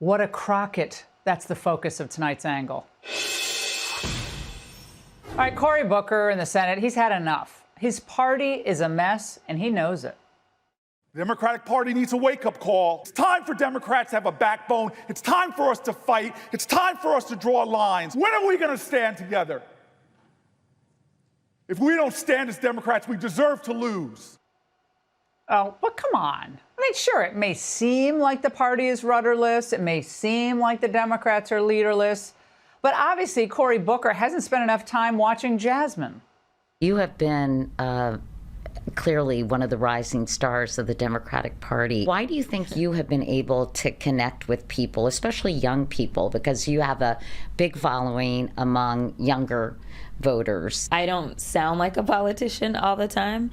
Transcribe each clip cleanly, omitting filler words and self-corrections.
What a Crockett. That's the focus of tonight's angle. All right, Cory Booker in the Senate, he's had enough. His party is a mess, and he knows it. The Democratic Party needs a wake-up call. It's time for Democrats to have a backbone. It's time for us to fight. It's time for us to draw lines. When are we going to stand together? If we don't stand as Democrats, we deserve to lose. Oh, but come on. I mean, sure, it may seem like the party is rudderless. It may seem like the Democrats are leaderless. But obviously, Cory Booker hasn't spent enough time watching Jasmine. You have been clearly one of the rising stars of the Democratic Party. Why do you think you have been able to connect with people, especially young people, because you have a big following among younger voters? I don't sound like a politician all the time.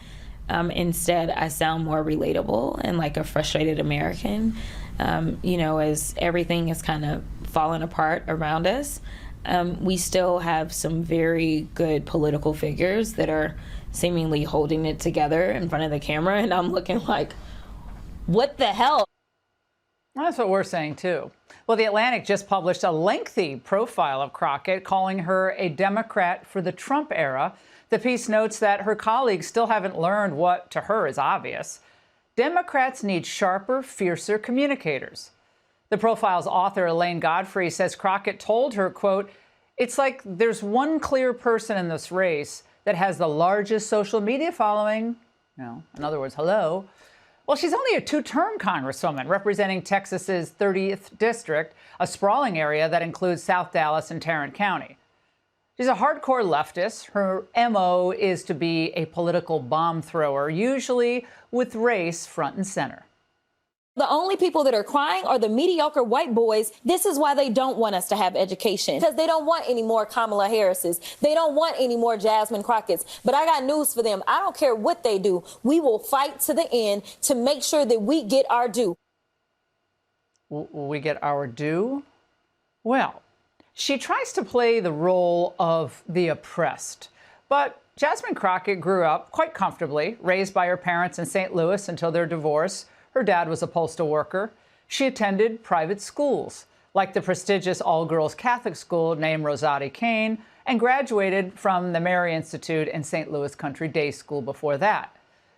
Instead, I sound more relatable and like a frustrated American. You know, as everything is kind of falling apart around us, we still have some very good political figures that are seemingly holding it together in front of the camera, and I'm looking like, what the hell? That's what we're saying, too. Well, The Atlantic just published a lengthy profile of Crockett, calling her a Democrat for the Trump era. The piece notes that her colleagues still haven't learned what, to her, is obvious. Democrats need sharper, fiercer communicators. The profile's author, Elaine Godfrey, says Crockett told her, quote, "It's like there's one clear person in this race that has the largest social media following." You know, in other words, hello. Well, she's only a two-term congresswoman representing Texas's 30th district, a sprawling area that includes South Dallas and Tarrant County. She's a hardcore leftist. Her MO is to be a political bomb thrower, usually with race front and center. The only people that are crying are the mediocre white boys. This is why they don't want us to have education, because they don't want any more Kamala Harrises. They don't want any more Jasmine Crockett's. But I got news for them. I don't care what they do. We will fight to the end to make sure that we get our due. We get our due? Well, she tries to play the role of the oppressed. But Jasmine Crockett grew up quite comfortably, raised by her parents in St. Louis until their divorce. Her dad was a postal worker. She attended private schools, like the prestigious all-girls Catholic school named Rosati Kane, and graduated from the Mary Institute and St. Louis Country Day School before that.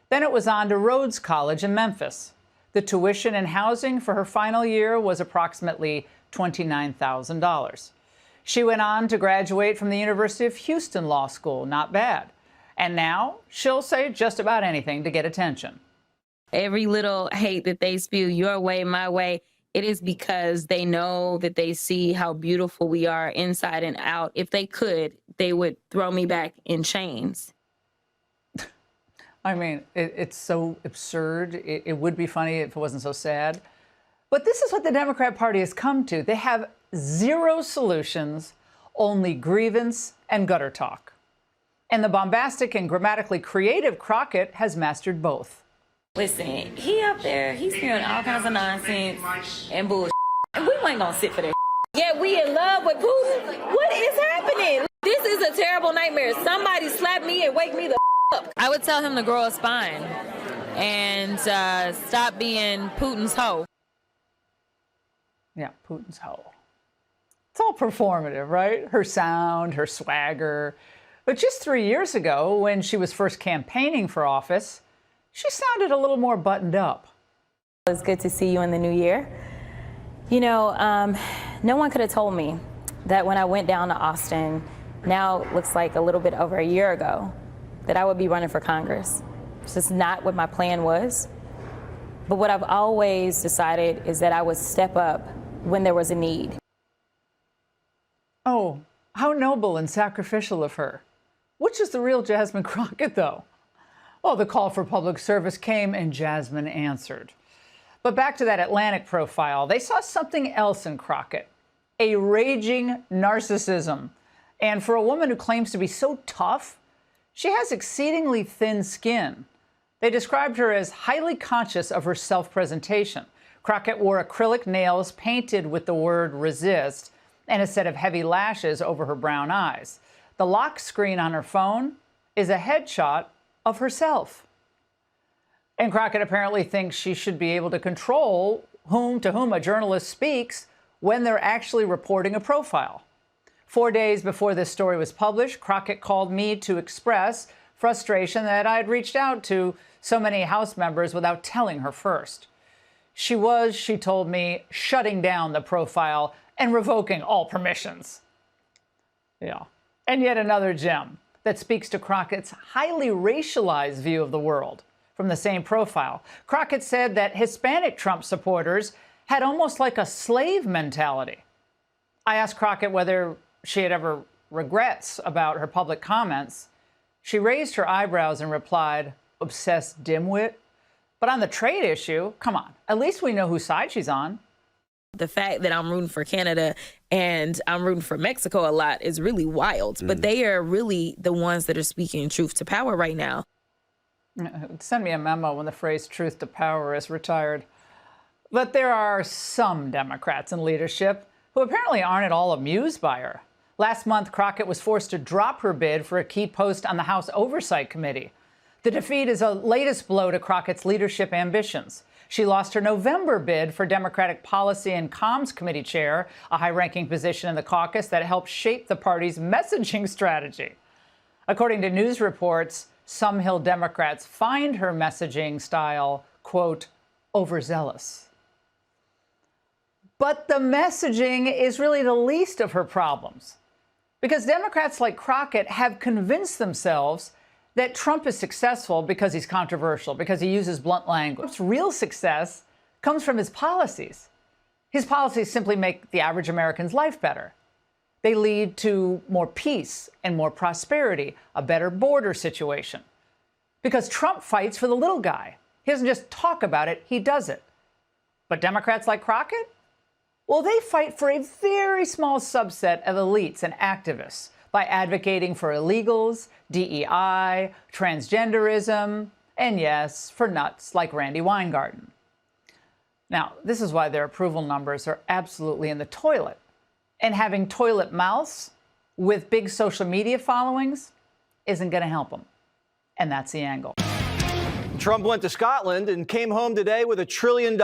Then it was on to Rhodes College in Memphis. The tuition and housing for her final year was approximately $29,000. She went on to graduate from the University of Houston Law School, not bad. And now she'll say just about anything to get attention. Every little hate that they spew your way, my way, it is because they know that they see how beautiful we are inside and out. If they could, they would throw me back in chains. I mean, it's so absurd. It would be funny if it wasn't so sad. But this is what the Democrat Party has come to. They have zero solutions, only grievance and gutter talk. And the bombastic and grammatically creative Crockett has mastered both. Listen, he up there, he's spewing all kinds of nonsense and bullshit. And we ain't gonna sit for that. Yeah, we in love with Putin. What is happening? This is a terrible nightmare. Somebody slap me and wake me the up. I would tell him to grow a spine and stop being Putin's hoe. Yeah, Putin's hoe. It's all performative, right? Her sound, her swagger. But just 3 years ago, when she was first campaigning for office, she sounded a little more buttoned up. It's good to see you in the new year. You know, no one could have told me that when I went down to Austin, now it looks like a little bit over a year ago, that I would be running for Congress. It's just not what my plan was. But what I've always decided is that I would step up when there was a need. Oh, how noble and sacrificial of her. Which is the real Jasmine Crockett, though? Well, the call for public service came and Jasmine answered. But back to that Atlantic profile, they saw something else in Crockett, a raging narcissism. And for a woman who claims to be so tough, she has exceedingly thin skin. They described her as highly conscious of her self-presentation. Crockett wore acrylic nails painted with the word resist and a set of heavy lashes over her brown eyes. The lock screen on her phone is a headshot of herself. And Crockett apparently thinks she should be able to control to whom a journalist speaks when they're actually reporting a profile. 4 days before this story was published, Crockett called me to express frustration that I had reached out to so many House members without telling her first. She told me, shutting down the profile and revoking all permissions. Yeah. And yet another gem that speaks to Crockett's highly racialized view of the world. From the same profile, Crockett said that Hispanic Trump supporters had almost like a slave mentality. I asked Crockett whether she had ever regrets about her public comments. She raised her eyebrows and replied, "Obsessed dimwit." But on the trade issue, come on, at least we know whose side she's on. The fact that I'm rooting for Canada and I'm rooting for Mexico a lot is really wild. But they are really the ones that are speaking truth to power right now. Send me a memo when the phrase truth to power is retired. But there are some Democrats in leadership who apparently aren't at all amused by her. Last month, Crockett was forced to drop her bid for a key post on the House Oversight Committee. The defeat is a latest blow to Crockett's leadership ambitions. She lost her November bid for Democratic Policy and Comms Committee chair, a high-ranking position in the caucus that helped shape the party's messaging strategy. According to news reports, some Hill Democrats find her messaging style, quote, overzealous. But the messaging is really the least of her problems, because Democrats like Crockett have convinced themselves that Trump is successful because he's controversial, because he uses blunt language. Trump's real success comes from his policies. His policies simply make the average American's life better. They lead to more peace and more prosperity, a better border situation. Because Trump fights for the little guy. He doesn't just talk about it, he does it. But Democrats like Crockett? Well, they fight for a very small subset of elites and activists by advocating for illegals, DEI, transgenderism, and yes, for nuts like Randy Weingarten. Now, this is why their approval numbers are absolutely in the toilet. And having toilet mouths with big social media followings isn't going to help them. And that's the angle. Trump went to Scotland and came home today with $1 trillion.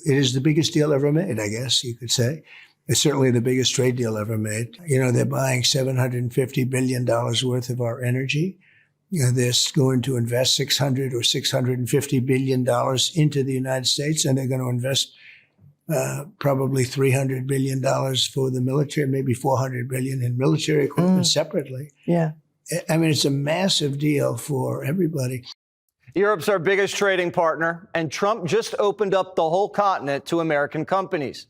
It is the biggest deal ever made, I guess you could say. It's certainly the biggest trade deal ever made. You know, they're buying $750 billion worth of our energy. You know, they're going to invest $600 or $650 billion into the United States, and they're going to invest probably $300 billion for the military, maybe $400 billion in military equipment separately. Yeah. I mean, it's a massive deal for everybody. Europe's our biggest trading partner, and Trump just opened up the whole continent to American companies,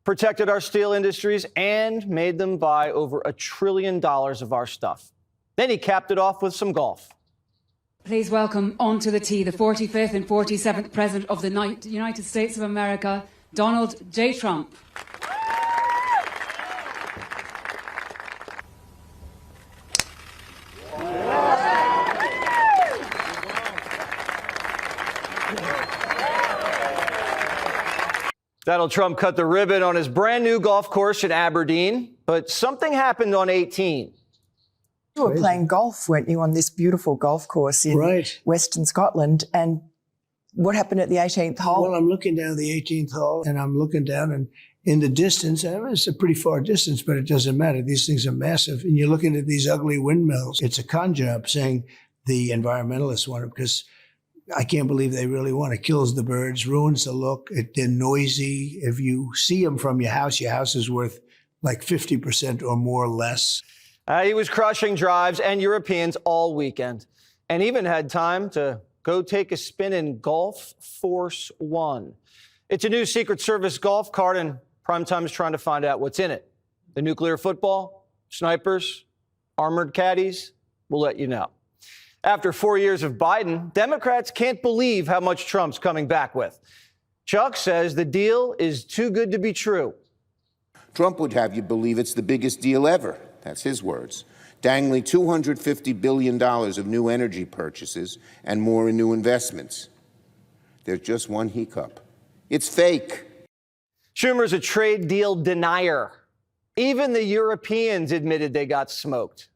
protected our steel industries, and made them buy over $1 trillion of our stuff. Then he capped it off with some golf. Please welcome onto the tee the 45th and 47th President of the United States of America, Donald J. Trump. Donald Trump cut the ribbon on his brand new golf course in Aberdeen, but something happened on 18. You were playing golf, weren't you, on this beautiful golf course in Western Scotland? And what happened at the 18th hole? Well, I'm looking down the 18th hole, and I'm looking down, and in the distance, and it's a pretty far distance, but it doesn't matter. These things are massive, and you're looking at these ugly windmills. It's a con job, saying the environmentalists want it, because I can't believe they really want it. Kills the birds, ruins the look. They're noisy. If you see them from your house is worth like 50% or more less. He was crushing drives and Europeans all weekend, and even had time to go take a spin in Golf Force One. It's a new Secret Service golf cart, and Primetime is trying to find out what's in it. The nuclear football, snipers, armored caddies, we'll let you know. After 4 years of Biden, Democrats can't believe how much Trump's coming back with. Chuck says the deal is too good to be true. Trump would have you believe it's the biggest deal ever. That's his words. Dangling $250 billion of new energy purchases and more in new investments. There's just one hiccup. It's fake. Schumer's a trade deal denier. Even the Europeans admitted they got smoked.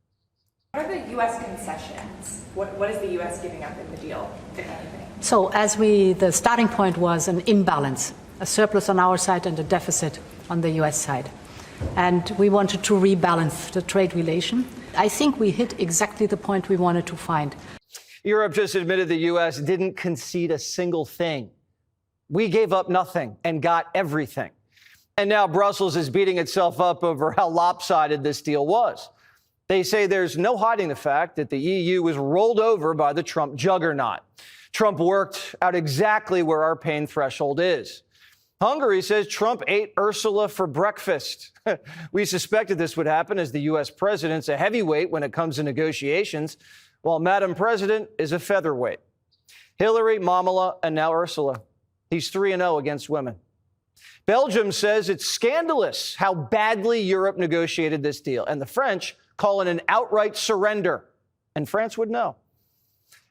What are the U.S. concessions? What is the U.S. giving up in the deal, if anything? So the starting point was an imbalance a surplus on our side and a deficit on the US side. And we wanted to rebalance the trade relation. I think we hit exactly the point we wanted to find. Europe just admitted the U.S. didn't concede a single thing. We gave up nothing and got everything. And now Brussels is beating itself up over how lopsided this deal was. They say there's no hiding the fact that the EU was rolled over by the Trump juggernaut. Trump worked out exactly where our pain threshold is. Hungary says Trump ate Ursula for breakfast. We suspected this would happen as the U.S. president's a heavyweight when it comes to negotiations, while Madam President is a featherweight. Hillary, Mamala, and now Ursula. He's 3-0 against women. Belgium says it's scandalous how badly Europe negotiated this deal, and the French call it an outright surrender. And France would know.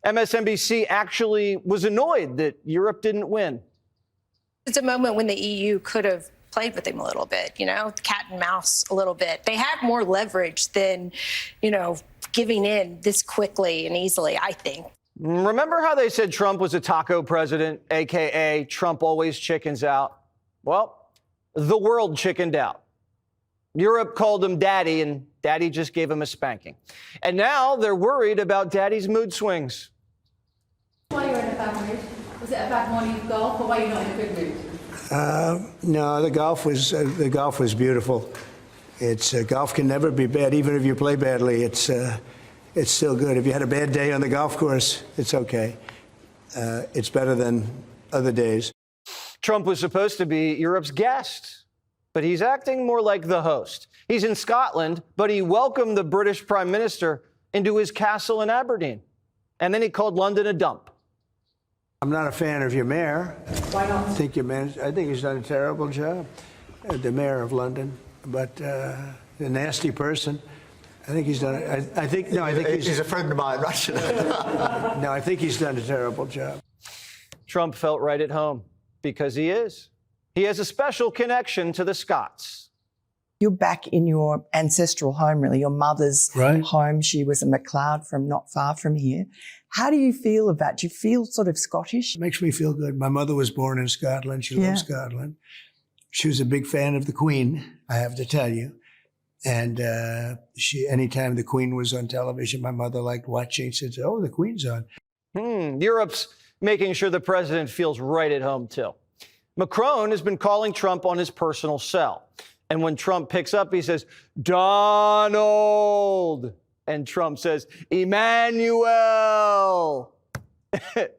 MSNBC actually was annoyed that Europe didn't win. It's a moment when the EU could have played with him a little bit, cat and mouse a little bit. They had more leverage than, giving in this quickly and easily, I think. Remember how they said Trump was a taco president, a.k.a. Trump always chickens out? Well, the world chickened out. Europe called him daddy, and daddy just gave him a spanking. And now they're worried about daddy's mood swings. Why you're in a bad mood? Was it a bad morning of golf, or why you're not in a good mood? No, the golf was beautiful. Golf can never be bad, even if you play badly. It's still good. If you had a bad day on the golf course, it's okay. It's better than other days. Trump was supposed to be Europe's guest, but he's acting more like the host. He's in Scotland, but he welcomed the British Prime Minister into his castle in Aberdeen. And then he called London a dump. I'm not a fan of your mayor. Why not? I think he's done a terrible job, the mayor of London. But a nasty person. I think he's done. He's a friend of mine, Rashida. No, I think he's done a terrible job. Trump felt right at home because he is. He has a special connection to the Scots. You're back in your ancestral home, really, your mother's home. She was a MacLeod from not far from here. How do you feel of that? Do you feel sort of Scottish? It makes me feel good. My mother was born in Scotland. She loves Scotland. She was a big fan of the Queen, I have to tell you. And anytime the Queen was on television, my mother liked watching. She said, "Oh, the Queen's on." Europe's making sure the president feels right at home, too. Macron has been calling Trump on his personal cell. And when Trump picks up, he says, "Donald." And Trump says, "Emmanuel."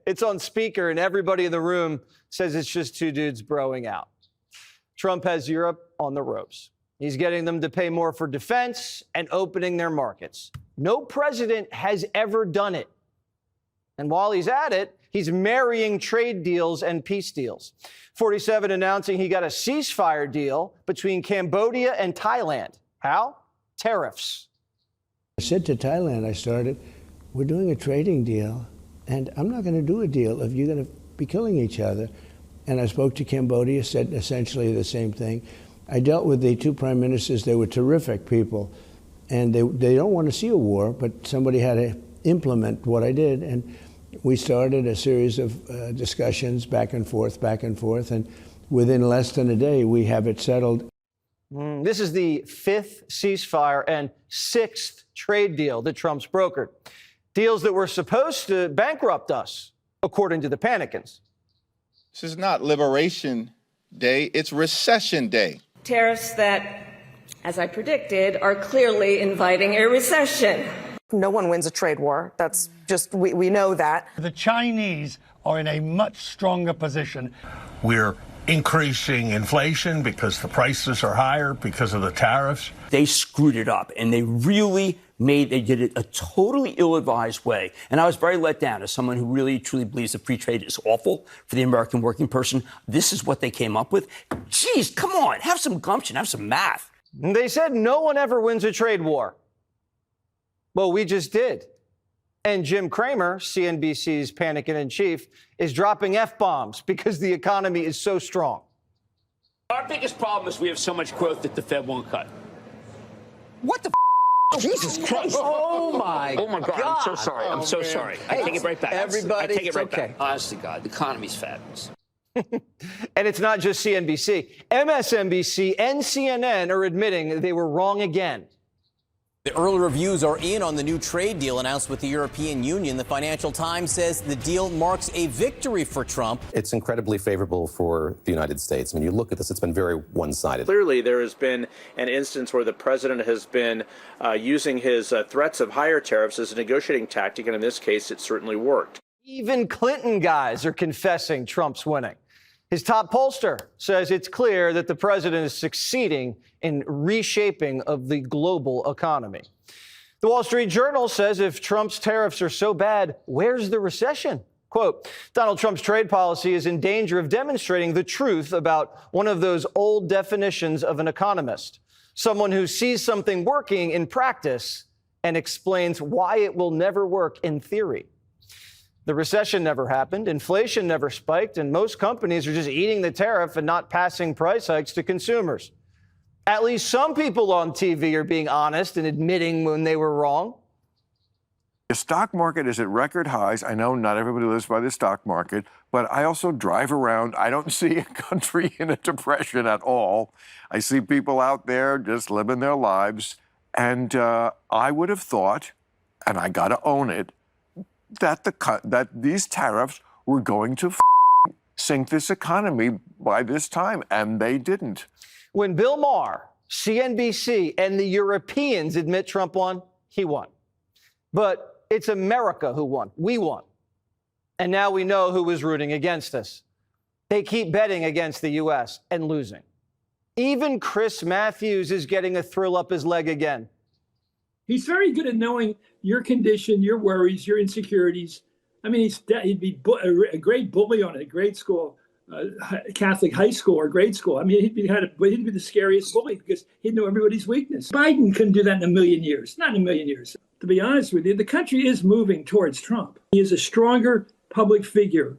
It's on speaker, and everybody in the room says it's just two dudes broing out. Trump has Europe on the ropes. He's getting them to pay more for defense and opening their markets. No president has ever done it. And while he's at it, he's marrying trade deals and peace deals. 47 announcing he got a ceasefire deal between Cambodia and Thailand. How? Tariffs. I said to Thailand, we're doing a trading deal, and I'm not going to do a deal if you're going to be killing each other. And I spoke to Cambodia, said essentially the same thing. I dealt with the two prime ministers. They were terrific people, and they don't want to see a war, but somebody had to implement what I did. And we started a series of discussions back and forth, and within less than a day, we have it settled. This is the fifth ceasefire and sixth trade deal that Trump's brokered. Deals that were supposed to bankrupt us, according to the Panicans. This is not Liberation Day, it's Recession Day. Tariffs that, as I predicted, are clearly inviting a recession. No one wins a trade war. That's just, we know that. The Chinese are in a much stronger position. We're increasing inflation because the prices are higher because of the tariffs. They screwed it up, and they did it a totally ill-advised way. And I was very let down as someone who really, truly believes that free trade is awful for the American working person. This is what they came up with. Geez, come on, have some gumption, have some math. They said no one ever wins a trade war. Well, we just did. And Jim Cramer, CNBC's Panicking-in-Chief, is dropping F-bombs because the economy is so strong. Our biggest problem is we have so much growth that the Fed won't cut. What the Jesus Christ. Oh my God. I'm so sorry. I'm so sorry. I take it right back. Everybody, I take it right back. Honestly, God, the economy's fabulous. And it's not just CNBC. MSNBC and CNN are admitting they were wrong again. The early reviews are in on the new trade deal announced with the European Union. The Financial Times says the deal marks a victory for Trump. It's incredibly favorable for the United States. When you look at this, it's been very one-sided. Clearly, there has been an instance where the president has been using his threats of higher tariffs as a negotiating tactic, and in this case, it certainly worked. Even Clinton guys are confessing Trump's winning. His top pollster says it's clear that the president is succeeding in reshaping of the global economy. The Wall Street Journal says if Trump's tariffs are so bad, where's the recession? Quote, Donald Trump's trade policy is in danger of demonstrating the truth about one of those old definitions of an economist, someone who sees something working in practice and explains why it will never work in theory. The recession never happened, inflation never spiked, and most companies are just eating the tariff and not passing price hikes to consumers. At least some people on TV are being honest and admitting when they were wrong. The stock market is at record highs. I know not everybody lives by the stock market, but I also drive around. I don't see a country in a depression at all. I see people out there just living their lives. And I would have thought, and I got to own it, that these tariffs were going to sink this economy by this time, and they didn't. When Bill Maher, CNBC, and the Europeans admit Trump won, he won. But it's America who won. We won. And now we know who was rooting against us. They keep betting against the U.S. and losing. Even Chris Matthews is getting a thrill up his leg again. He's very good at knowing your condition, your worries, your insecurities. I mean, he'd be a great bully on a grade school, Catholic high school or grade school. I mean, he'd be the scariest bully because he'd know everybody's weakness. Biden couldn't do that in a million years, not in a million years. To be honest with you, the country is moving towards Trump. He is a stronger public figure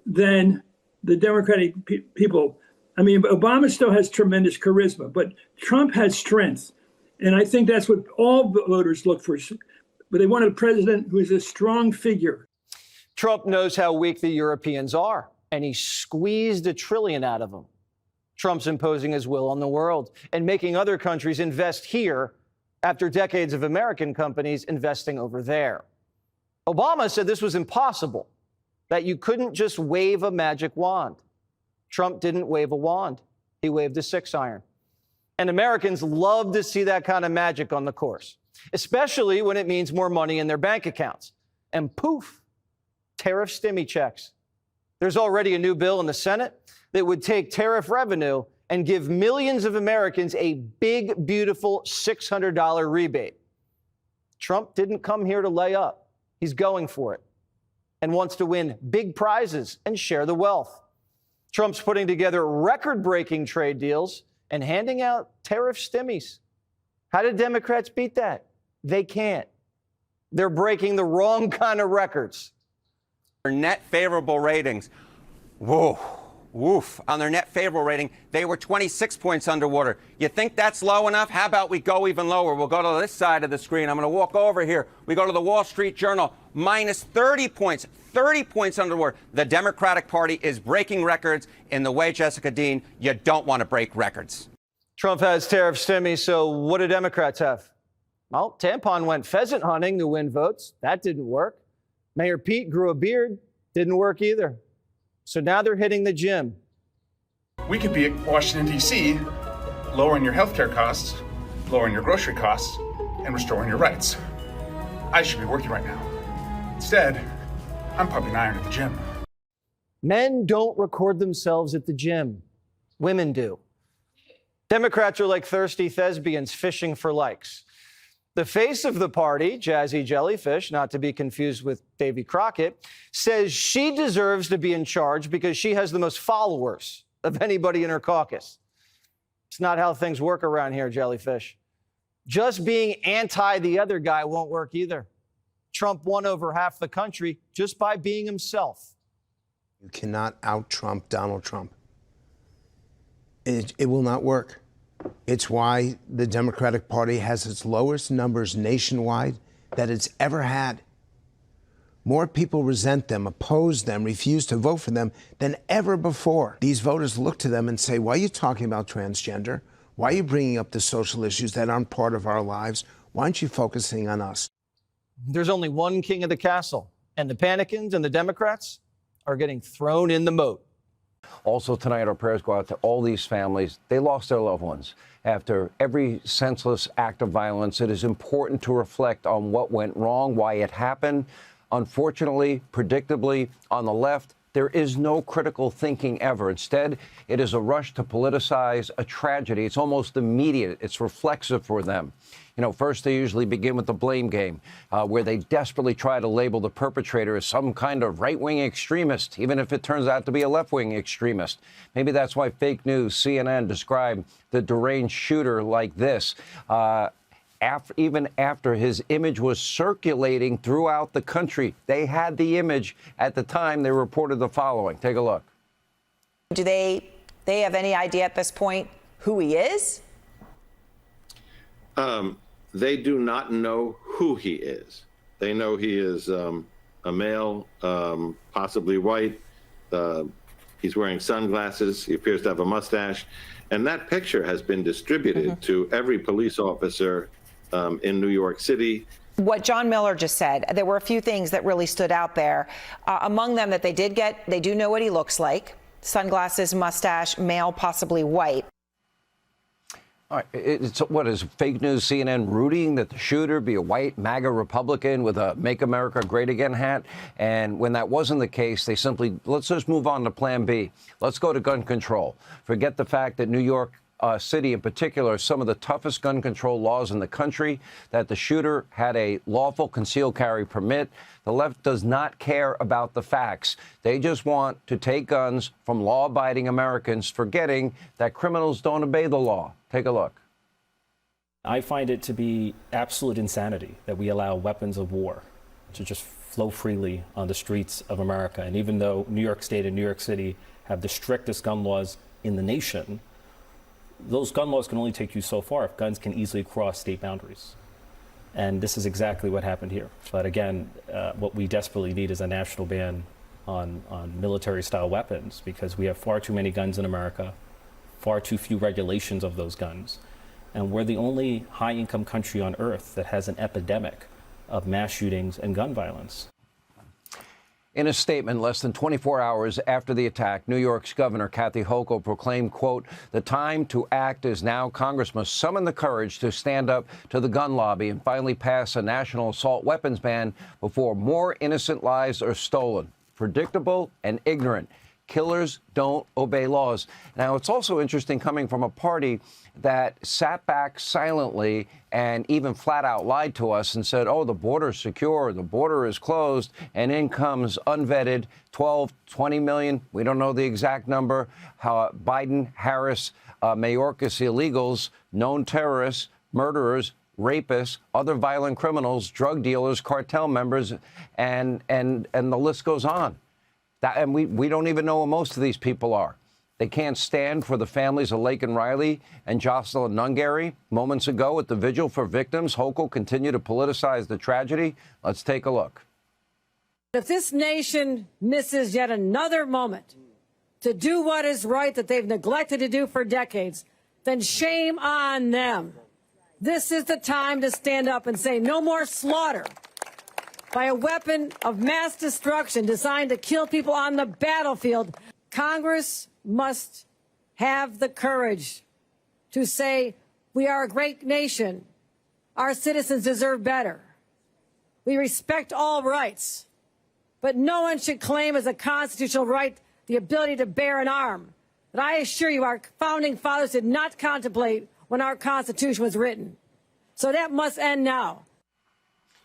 than the Democratic people. I mean, Obama still has tremendous charisma, but Trump has strength. And I think that's what all voters look for. But they want a president who is a strong figure. Trump knows how weak the Europeans are, and he squeezed $1 trillion out of them. Trump's imposing his will on the world and making other countries invest here after decades of American companies investing over there. Obama said this was impossible, that you couldn't just wave a magic wand. Trump didn't wave a wand. He waved a 6-iron. And Americans love to see that kind of magic on the course, especially when it means more money in their bank accounts. And poof, tariff stimmy checks. There's already a new bill in the Senate that would take tariff revenue and give millions of Americans a big, beautiful $600 rebate. Trump didn't come here to lay up. He's going for it and wants to win big prizes and share the wealth. Trump's putting together record-breaking trade deals and handing out tariff stimmies. How did Democrats beat that? They can't. They're breaking the wrong kind of records. Their net favorable ratings. Whoa, woof. On their net favorable rating, they were 26 points underwater. You think that's low enough? How about we go even lower? We'll go to this side of the screen. I'm going to walk over here. We go to the Wall Street Journal, minus 30 points. 30 points underwater. The Democratic Party is breaking records in the way, Jessica Dean, you don't want to break records. Trump has tariff stimmy, so what do Democrats have? Well, Tampon went pheasant hunting to win votes. That didn't work. Mayor Pete grew a beard. Didn't work either. So now they're hitting the gym. We could be at Washington, D.C., lowering your health care costs, lowering your grocery costs, and restoring your rights. I should be working right now. Instead, I'm pumping iron at the gym. Men don't record themselves at the gym. Women do. Democrats are like thirsty thespians fishing for likes. The face of the party, Jazzy Jellyfish, not to be confused with Davy Crockett, says she deserves to be in charge because she has the most followers of anybody in her caucus. It's not how things work around here, Jellyfish. Just being anti the other guy won't work either. Trump won over half the country just by being himself. You cannot out-Trump Donald Trump. It will not work. It's why the Democratic Party has its lowest numbers nationwide that it's ever had. More people resent them, oppose them, refuse to vote for them than ever before. These voters look to them and say, why are you talking about transgender? Why are you bringing up the social issues that aren't part of our lives? Why aren't you focusing on us? There's only one king of the castle, and the Panicans and the Democrats are getting thrown in the moat. Also tonight, our prayers go out to all these families. They lost their loved ones. After every senseless act of violence, it is important to reflect on what went wrong, why it happened. Unfortunately, predictably, on the left, there is no critical thinking ever. Instead, it is a rush to politicize a tragedy. It's almost immediate. It's reflexive for them. You know, first they usually begin with the blame game, where they desperately try to label the perpetrator as some kind of right-wing extremist, even if it turns out to be a left-wing extremist. Maybe that's why fake news, CNN, described the deranged shooter like this. Even after his image was circulating throughout the country, they had the image at the time they reported the following. Take a look. Do they have any idea at this point who he is? They do not know who he is. They know he is a male, possibly white. He's wearing sunglasses. He appears to have a mustache. And that picture has been distributed to every police officer in New York City. What John Miller just said, there were a few things that really stood out there. Among them that they do know what he looks like. Sunglasses, mustache, male, possibly white. All right. It's what is fake news CNN rooting that the shooter be a white MAGA Republican with a Make America Great Again hat? And when that wasn't the case, they simply, let's just move on to plan B. Let's go to gun control. Forget the fact that New York City in particular, some of the toughest gun control laws in the country, that the shooter had a lawful concealed carry permit. The left does not care about the facts. They just want to take guns from law-abiding Americans, forgetting that criminals don't obey the law. Take a look. I find it to be absolute insanity that we allow weapons of war to just flow freely on the streets of America. And even though New York State and New York City have the strictest gun laws in the nation, those gun laws can only take you so far if guns can easily cross state boundaries. And this is exactly what happened here. But again, what we desperately need is a national ban on military-style weapons, because we have far too many guns in America, far too few regulations of those guns. And we're the only high-income country on earth that has an epidemic of mass shootings and gun violence. In a statement less than 24 hours after the attack, New York's Governor Kathy Hochul proclaimed, quote, "The time to act is now. Congress must summon the courage to stand up to the gun lobby and finally pass a national assault weapons ban before more innocent lives are stolen." Predictable and ignorant. Killers don't obey laws. Now, it's also interesting coming from a party that sat back silently and even flat out lied to us and said, oh, the border's secure, the border is closed, and in comes unvetted 12, 20 million, we don't know the exact number, Biden, Harris, Mayorkas illegals, known terrorists, murderers, rapists, other violent criminals, drug dealers, cartel members, and the list goes on. And we don't even know who most of these people are. They can't stand for the families of Lake and Riley and Jocelyn Nungary. Moments ago at the vigil for victims, Hochul continued to politicize the tragedy. Let's take a look. If this nation misses yet another moment to do what is right that they've neglected to do for decades, then shame on them. This is the time to stand up and say no more slaughter by a weapon of mass destruction designed to kill people on the battlefield. Congress must have the courage to say, we are a great nation. Our citizens deserve better. We respect all rights, but no one should claim as a constitutional right the ability to bear an arm that I assure you our founding fathers did not contemplate when our Constitution was written. So that must end now.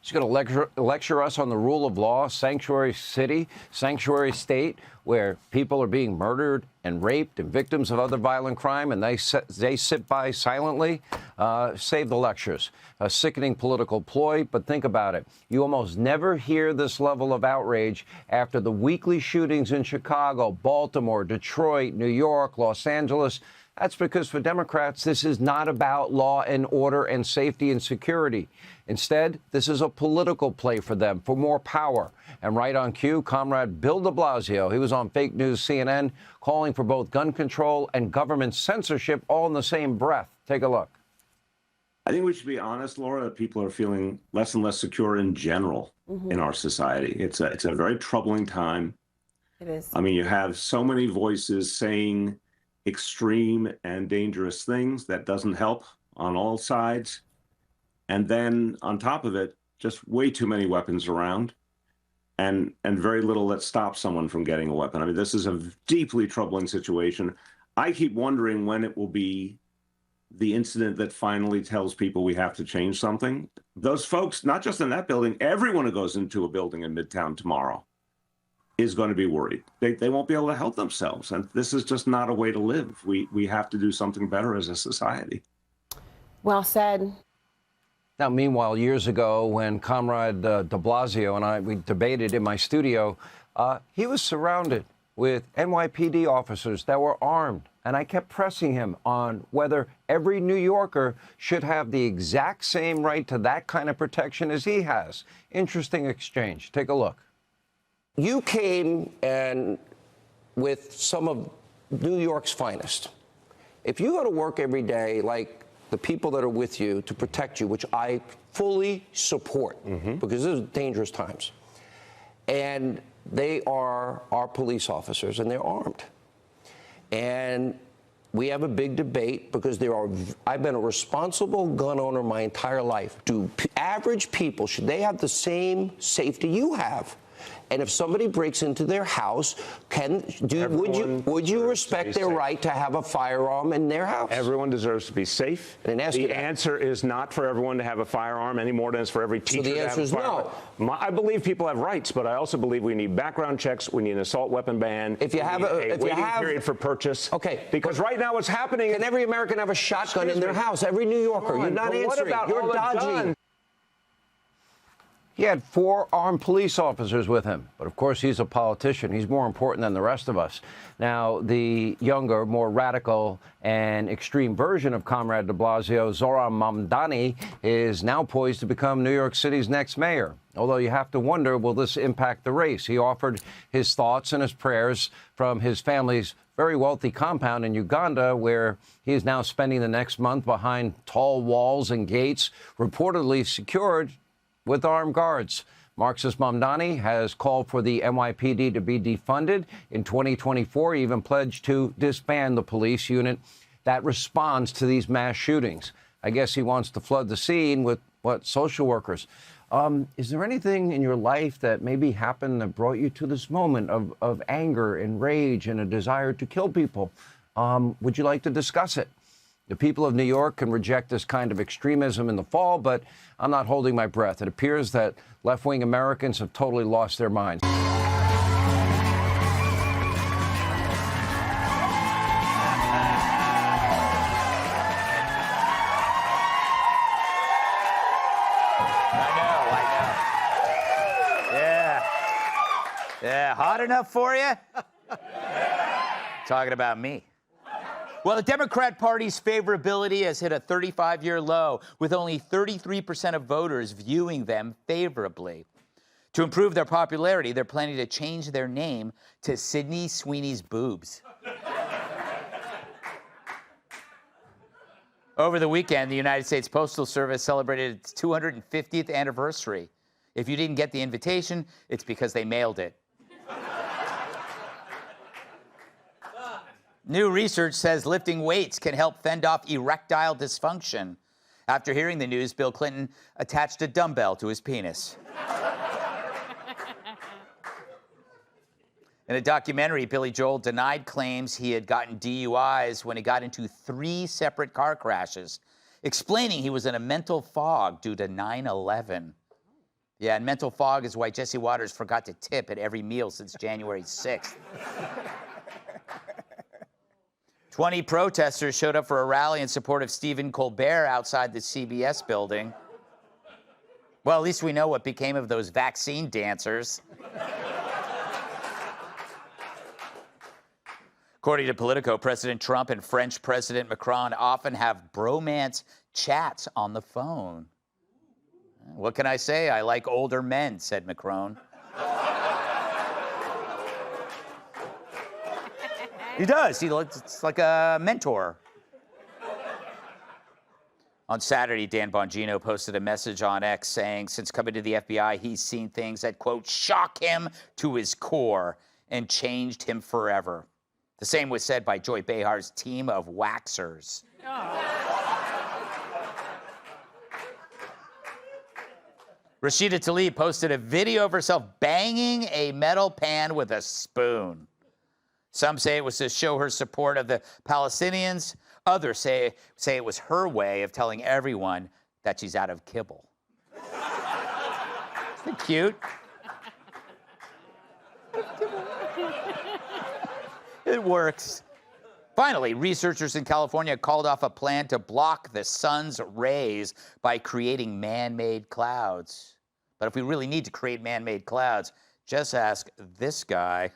She's going to lecture us on the rule of law, sanctuary city, sanctuary state, where people are being murdered and raped and victims of other violent crime, and they sit by silently. Save the lectures. A sickening political ploy, but think about it. You almost never hear this level of outrage after the weekly shootings in Chicago, Baltimore, Detroit, New York, Los Angeles. That's because for Democrats, this is not about law and order and safety and security. Instead, this is a political play for them, for more power. And right on cue, Comrade Bill de Blasio, he was on fake news CNN, calling for both gun control and government censorship all in the same breath. Take a look. I think we should be honest, Laura, that people are feeling less and less secure in general in our society. It's a very troubling time. It is. I mean, you have so many voices saying extreme and dangerous things that doesn't help on all sides. And then on top of it, just way too many weapons around and very little that stops someone from getting a weapon. I mean, this is a deeply troubling situation. I keep wondering when it will be the incident that finally tells people we have to change something. Those folks, not just in that building, everyone who goes into a building in Midtown tomorrow is going to be worried. They won't be able to help themselves. And this is just not a way to live. We have to do something better as a society. Well said. Now, meanwhile, years ago, when Comrade de Blasio and we debated in my studio, he was surrounded with NYPD officers that were armed. And I kept pressing him on whether every New Yorker should have the exact same right to that kind of protection as he has. Interesting exchange. Take a look. You came and with some of New York's finest. If you go to work every day like the people that are with you to protect you, which I fully support because this is dangerous times, and they are our police officers and they're armed. And we have a big debate because I've been a responsible gun owner my entire life. Do average people, should they have the same safety you have? And if somebody breaks into their house, would you respect their right to have a firearm in their house? Everyone deserves to be safe. And the answer is not for everyone to have a firearm any more than it's for every teacher so the to have answer a is firearm. no. I believe people have rights, but I also believe we need background checks. We need an assault weapon ban. If you have a waiting period for purchase. Okay. Because right now what's happening. Can every American have a shotgun in their house? Every New Yorker. You're not answering. What about You're all dodging. He had 4 armed police officers with him. But, of course, he's a politician. He's more important than the rest of us. Now, the younger, more radical and extreme version of Comrade de Blasio, Zohran Mamdani, is now poised to become New York City's next mayor. Although you have to wonder, will this impact the race? He offered his thoughts and his prayers from his family's very wealthy compound in Uganda, where he is now spending the next month behind tall walls and gates, reportedly secured with armed guards. Marxist Mamdani has called for the NYPD to be defunded. In 2024, he even pledged to disband the police unit that responds to these mass shootings. I guess he wants to flood the scene with, social workers. Is there anything in your life that maybe happened that brought you to this moment of anger and rage and a desire to kill people? Would you like to discuss it? The people of New York can reject this kind of extremism in the fall, but I'm not holding my breath. It appears that left-wing Americans have totally lost their minds. Yeah, hot enough for you? Talking about me. Well, the Democrat Party's favorability has hit a 35-year low, with only 33% of voters viewing them favorably. To improve their popularity, they're planning to change their name to Sydney Sweeney's Boobs. Over the weekend, the United States Postal Service celebrated its 250th anniversary. If you didn't get the invitation, it's because they mailed it. New research says lifting weights can help fend off erectile dysfunction. After hearing the news, Bill Clinton attached a dumbbell to his penis. In a documentary, Billy Joel denied claims he had gotten DUIs when he got into 3 separate car crashes, explaining he was in a mental fog due to 9/11. Yeah, and mental fog is why Jesse Waters forgot to tip at every meal since January 6th. 20 protesters showed up for a rally in support of Stephen Colbert outside the CBS building. Well, at least we know what became of those vaccine dancers. According to Politico, President Trump and French President Macron often have bromance chats on the phone. What can I say? I like older men, said Macron. He does. He looks like a mentor. On Saturday, Dan Bongino posted a message on X saying, since coming to the FBI, he's seen things that, quote, shock him to his core and changed him forever. The same was said by Joy Behar's team of waxers. Rashida Tlaib posted a video of herself banging a metal pan with a spoon. Some say it was to show her support of the Palestinians. Others say it was her way of telling everyone that she's out of kibble. Isn't it cute? It works. Finally, researchers in California called off a plan to block the sun's rays by creating man-made clouds. But if we really need to create man-made clouds, just ask this guy.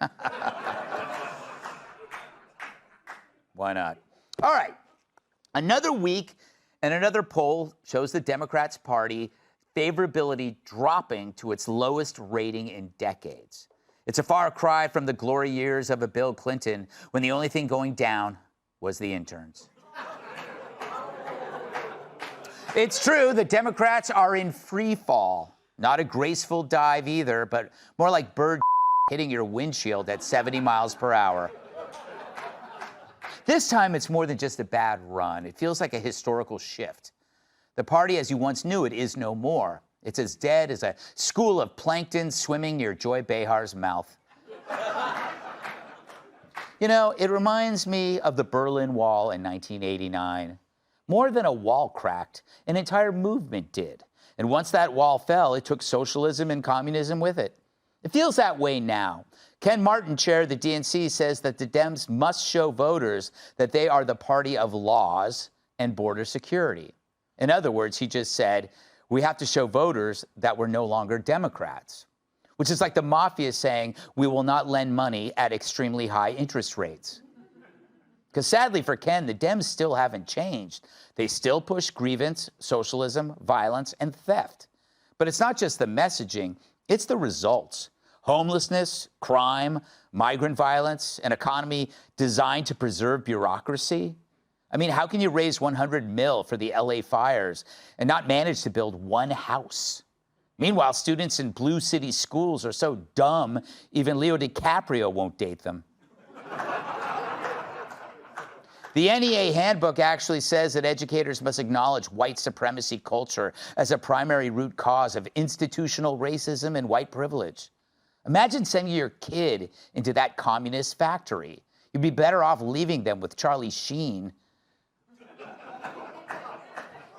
Why not? All right. Another week and another poll shows the Democrats' party favorability dropping to its lowest rating in decades. It's a far cry from the glory years of a Bill Clinton when the only thing going down was the interns. It's true, the Democrats are in free fall. Not a graceful dive either, but more like bird hitting your windshield at 70 miles per hour. This time, it's more than just a bad run. It feels like a historical shift. The party as you once knew it is no more. It's as dead as a school of plankton swimming near Joy Behar's mouth. You know, it reminds me of the Berlin Wall in 1989. More than a wall cracked, an entire movement did. And once that wall fell, it took socialism and communism with it. It feels that way now. Ken Martin, chair of the DNC, says that the Dems must show voters that they are the party of laws and border security. In other words, he just said, we have to show voters that we're no longer Democrats, which is like the mafia saying we will not lend money at extremely high interest rates. Because sadly for Ken, the Dems still haven't changed. They still push grievance, socialism, violence, and theft. But it's not just the messaging, it's the results. Homelessness, crime, migrant violence, an economy designed to preserve bureaucracy. I mean, how can you raise $100 million for the LA fires and not manage to build one house? Meanwhile, students in blue city schools are so dumb, even Leo DiCaprio won't date them. The NEA handbook actually says that educators must acknowledge white supremacy culture as a primary root cause of institutional racism and white privilege. Imagine sending your kid into that communist factory. You'd be better off leaving them with Charlie Sheen.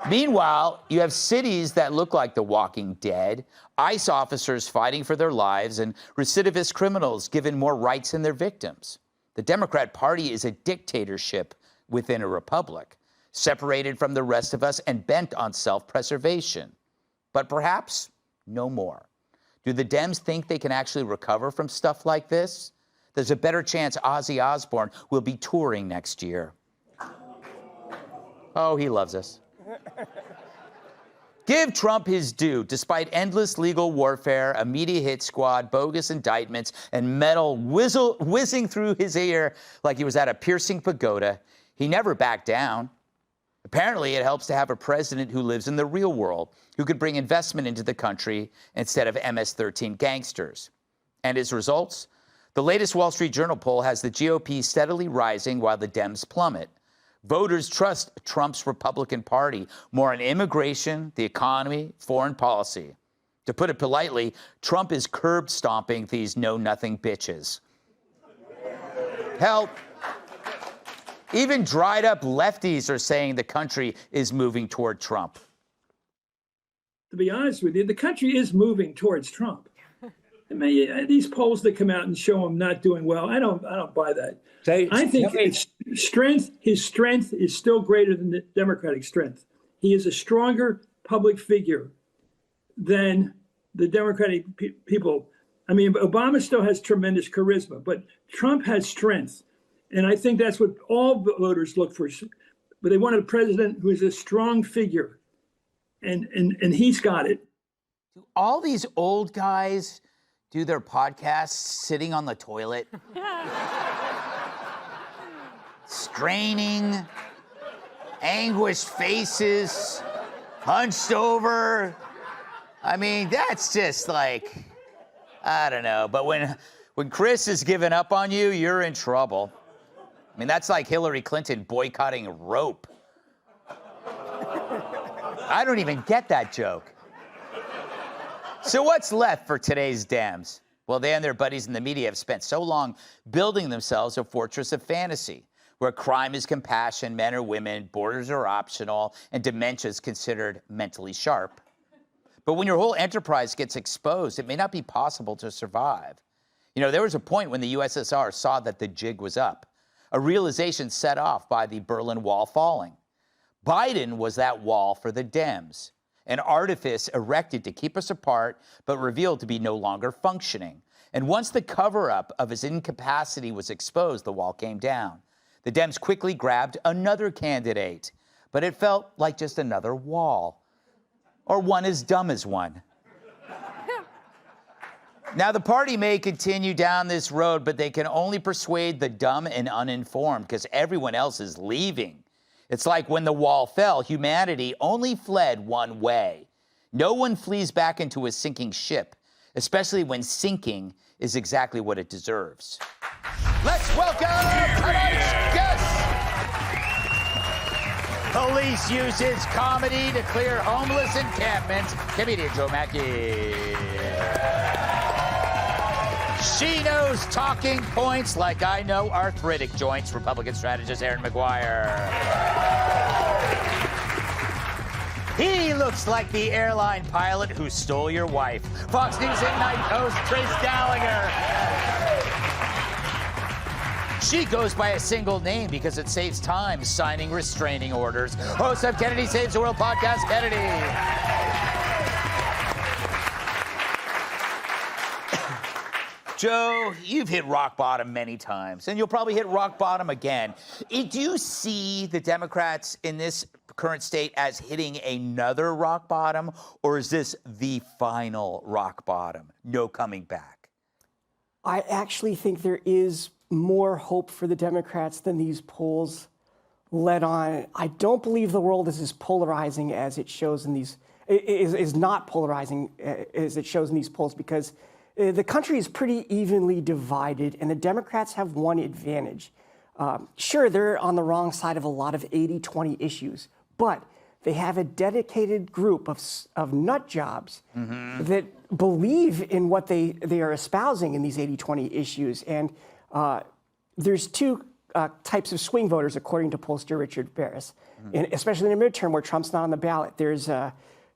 Meanwhile, you have cities that look like The Walking Dead, ICE officers fighting for their lives, and recidivist criminals given more rights than their victims. The Democrat Party is a dictatorship within a republic, separated from the rest of us and bent on self-preservation. But perhaps no more. Do the Dems think they can actually recover from stuff like this? There's a better chance Ozzy Osbourne will be touring next year. Oh, he loves us. Give Trump his due. Despite endless legal warfare, a media hit squad, bogus indictments, and metal whizzing through his ear like he was at a piercing pagoda, he never backed down. Apparently, it helps to have a president who lives in the real world, who could bring investment into the country instead of MS-13 gangsters. And his results? The latest Wall Street Journal poll has the GOP steadily rising while the Dems plummet. Voters trust Trump's Republican Party more on immigration, the economy, foreign policy. To put it politely, Trump is curb stomping these know-nothing bitches. Help. Even dried-up lefties are saying the country is moving toward Trump. To be honest with you, the country is moving towards Trump. I mean, these polls that come out and show him not doing well, I don't buy that. I think his strength is still greater than the Democratic strength. He is a stronger public figure than the Democratic people. I mean, Obama still has tremendous charisma, but Trump has strength. And I think that's what all voters look for. But they want a president who is a strong figure. And he's got it. Do all these old guys do their podcasts sitting on the toilet? Straining, anguished faces, hunched over. I mean, that's just like, I don't know. But when Chris is giving up on you, you're in trouble. I mean, that's like Hillary Clinton boycotting rope. I don't even get that joke. So what's left for today's Dems? Well, they and their buddies in the media have spent so long building themselves a fortress of fantasy, where crime is compassion, men are women, borders are optional, and dementia is considered mentally sharp. But when your whole enterprise gets exposed, it may not be possible to survive. You know, there was a point when the USSR saw that the jig was up, a realization set off by the Berlin Wall falling. Biden was that wall for the Dems, an artifice erected to keep us apart, but revealed to be no longer functioning. And once the cover-up of his incapacity was exposed, the wall came down. The Dems quickly grabbed another candidate, but it felt like just another wall, or one as dumb as one. Now, the party may continue down this road, but they can only persuade the dumb and uninformed because everyone else is leaving. It's like when the wall fell, humanity only fled one way. No one flees back into a sinking ship, especially when sinking is exactly what it deserves. Let's welcome tonight's guest. Police uses comedy to clear homeless encampments. Comedian Joe Mackey. She knows talking points like I know arthritic joints. Republican strategist Aaron McGuire. He looks like the airline pilot who stole your wife. Fox News at Night host Trace Gallagher. She goes by a single name because it saves time signing restraining orders. Host of Kennedy Saves the World podcast, Kennedy. Joe, you've hit rock bottom many times, and you'll probably hit rock bottom again. Do you see the Democrats in this current state as hitting another rock bottom, or is this the final rock bottom? No coming back? I actually think there is more hope for the Democrats than these polls let on. I don't believe the world is as polarizing as it shows in these, is not polarizing as it shows in these polls, because the country is pretty evenly divided, and the Democrats have one advantage. Sure, they're on the wrong side of a lot of 80-20 issues, but they have a dedicated group of nut jobs that believe in what they are espousing in these 80-20 issues. And there's two types of swing voters, according to pollster Richard Barris, and especially in the midterm where Trump's not on the ballot.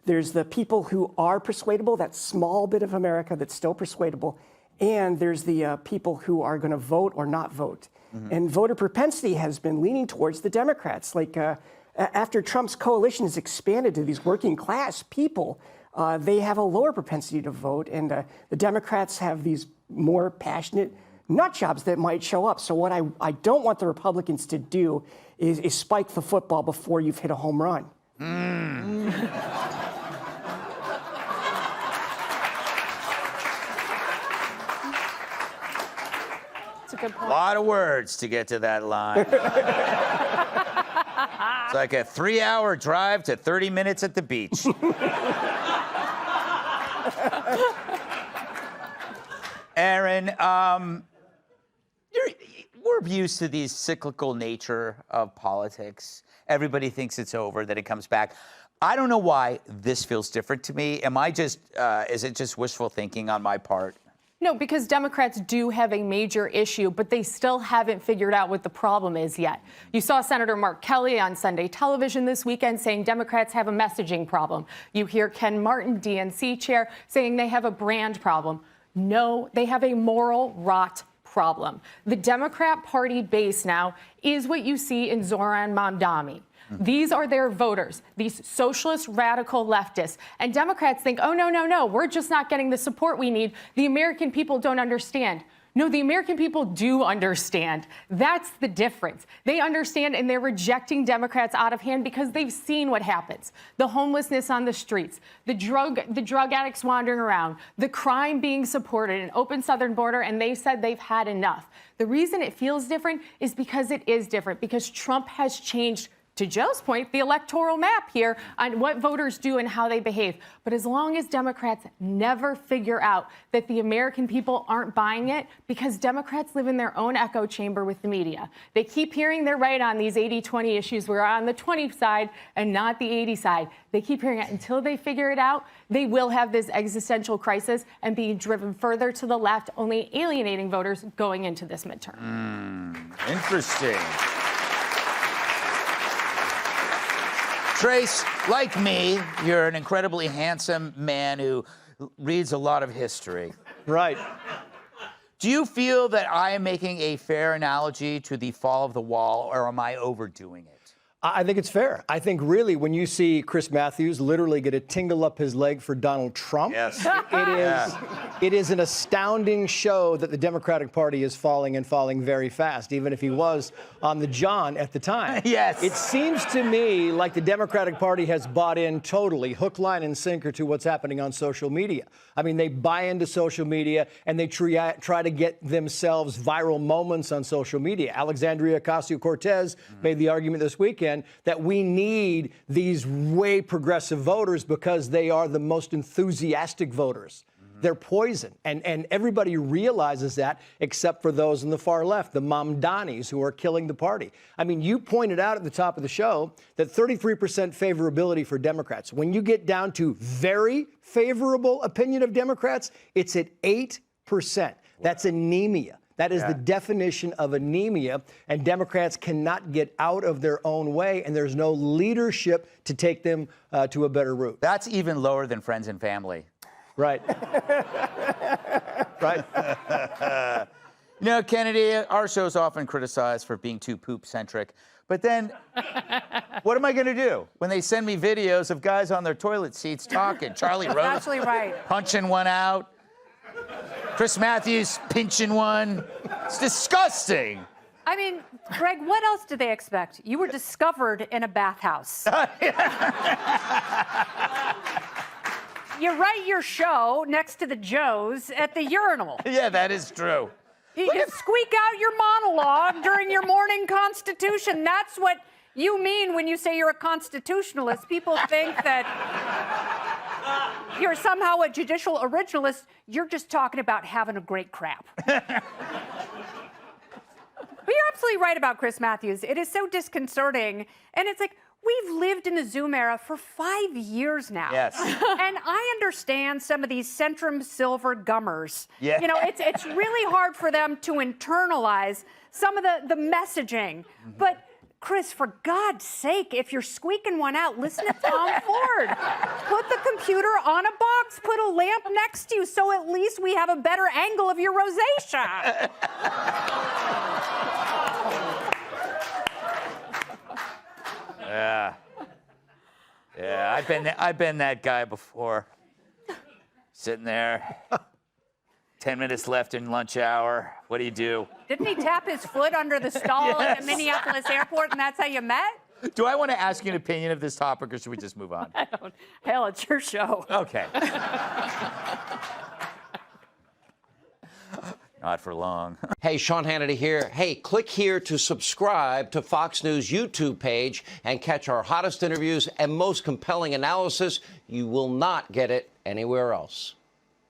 There's the people who are persuadable, that small bit of America that's still persuadable, and there's the people who are going to vote or not vote. And voter propensity has been leaning towards the Democrats. Like after Trump's coalition has expanded to these working class people, they have a lower propensity to vote, and the Democrats have these more passionate nut jobs that might show up. So what I don't want the Republicans to do is spike the football before you've hit a home run. That's a good point. A lot of words to get to that line. It's like a 3-hour drive to 30 minutes at the beach. Aaron, we're used to the cyclical nature of politics. Everybody thinks it's over, then it comes back. I don't know why this feels different to me. Am I just, is it just wishful thinking on my part? No, because Democrats do have a major issue, but they still haven't figured out what the problem is yet. You saw Senator Mark Kelly on Sunday television this weekend saying Democrats have a messaging problem. You hear Ken Martin, DNC chair, saying they have a brand problem. No, they have a moral rot problem. The Democrat Party base now is what you see in Zoran Mamdani. These are their voters, these socialist, radical leftists. And Democrats think, oh, no, we're just not getting the support we need. The American people don't understand. No, the American people do understand. That's the difference. They understand, and they're rejecting Democrats out of hand because they've seen what happens. The homelessness on the streets, the drug addicts wandering around, the crime being supported, an open southern border, and they said they've had enough. The reason it feels different is because it is different, because Trump has changed, to Joe's point, the electoral map here on what voters do and how they behave. But as long as Democrats never figure out that the American people aren't buying it, because Democrats live in their own echo chamber with the media. They keep hearing they're right on these 80-20 issues. We're on the 20 side and not the 80 side. They keep hearing it. Until they figure it out, they will have this existential crisis and be driven further to the left, only alienating voters going into this midterm. Interesting. Trace, like me, you're an incredibly handsome man who reads a lot of history. Right. Do you feel that I am making a fair analogy to the fall of the wall, or am I overdoing it? I think it's fair. I think really when you see Chris Matthews literally get a tingle up his leg for Donald Trump, yes. it is an astounding show that the Democratic Party is falling and falling very fast, even if he was on the John at the time. Yes. It seems to me like the Democratic Party has bought in totally, hook, line, and sinker to what's happening on social media. I mean, they buy into social media and they try to get themselves viral moments on social media. Alexandria Ocasio-Cortez made the argument this weekend that we need these way progressive voters because they are the most enthusiastic voters. They're poison. And everybody realizes that except for those in the far left, the Mamdanis who are killing the party. I mean, you pointed out at the top of the show that 33% favorability for Democrats. When you get down to very favorable opinion of Democrats, it's at 8%. That's anemia. That is the definition of anemia, and Democrats cannot get out of their own way, and there's no leadership to take them to a better route. That's even lower than friends and family. Right. Right. You know, Kennedy, our show's often criticized for being too poop-centric. But then, what am I going to do when they send me videos of guys on their toilet seats talking? Charlie Rose Absolutely right. punching one out. Chris Matthews pinching one. It's disgusting. I mean, Greg, what else did they expect? You were discovered in a bathhouse. You write your show next to the Joes at the urinal. Yeah, that is true. You squeak out your monologue during your morning constitution. That's what you mean when you say you're a constitutionalist. People think that you're somehow a judicial originalist. You're just talking about having a great crap. But you're absolutely right about Chris Matthews. It is so disconcerting. And it's like, we've lived in the Zoom era for 5 years now. Yes. And I understand some of these Centrum Silver gummers. Yeah. You know, it's really hard for them to internalize some of the messaging. But Chris, for God's sake, if you're squeaking one out, listen to Tom Ford. Put the computer on a box, put a lamp next to you, so at least we have a better angle of your rosacea. Yeah, I've been that guy before. Sitting there, 10 minutes left in lunch hour. What do? Didn't he tap his foot under the stall at the Minneapolis airport, and that's how you met? Do I want to ask you an opinion of this topic, or should we just move on? I don't. Hell, it's your show. Okay. Not for long. Hey, Sean Hannity here. Hey, click here to subscribe to Fox News YouTube page and catch our hottest interviews and most compelling analysis. You will not get it anywhere else.